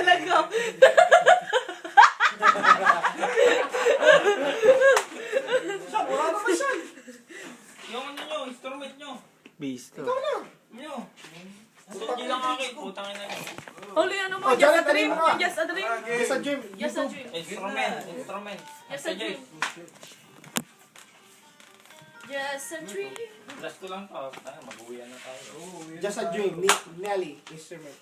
talaga. Wala naman siya. Yung ano nyo, instrument nyo. Bisto. Ikaw na. Nyo. Hindi lang akin, putang ina nyo. Huli ano mo, Oh, just a Janet, dream. dali mo nga. Just a dream. Yes, sa gym. Just a dream. Instrument, instrument. Just a dream. Just a dream. Last ko lang to. Mag-uwian na tayo. Just a dream. Nelly. Instrument.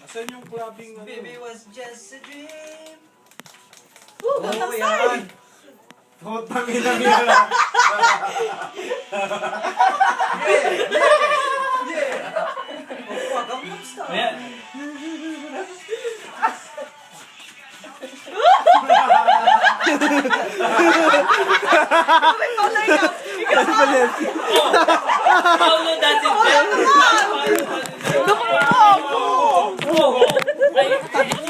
Asan yung clubbing ano? Baby was just a dream. Woo, Gangnam Style. Putang ina niya. Ayan. Paulo dati. Ay,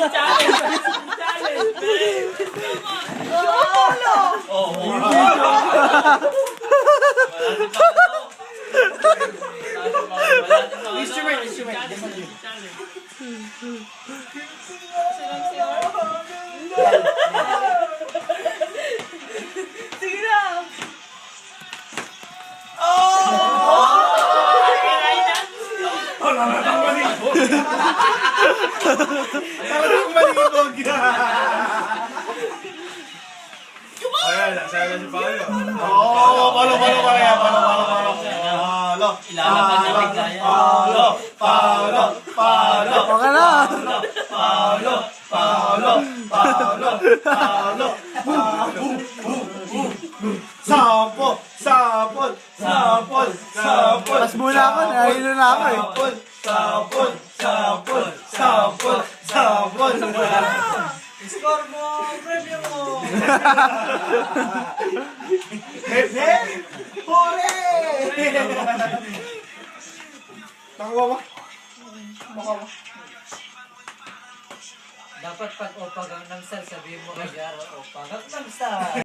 challenge. Instrument. Sige na. Talagang malibog. Ayan, nasaya na si Paolo. Oo, palo. Ilalapag na bigla yan. Okay na. Sapol. Pas muna ako, nahilo na ako eh. Sapol. Score mo, preview mo. Hehe! Hore! Nakawa ba? Dapat pag opa Gangnam Style, sabihin mo kay Jaro, opa Gangnam Style.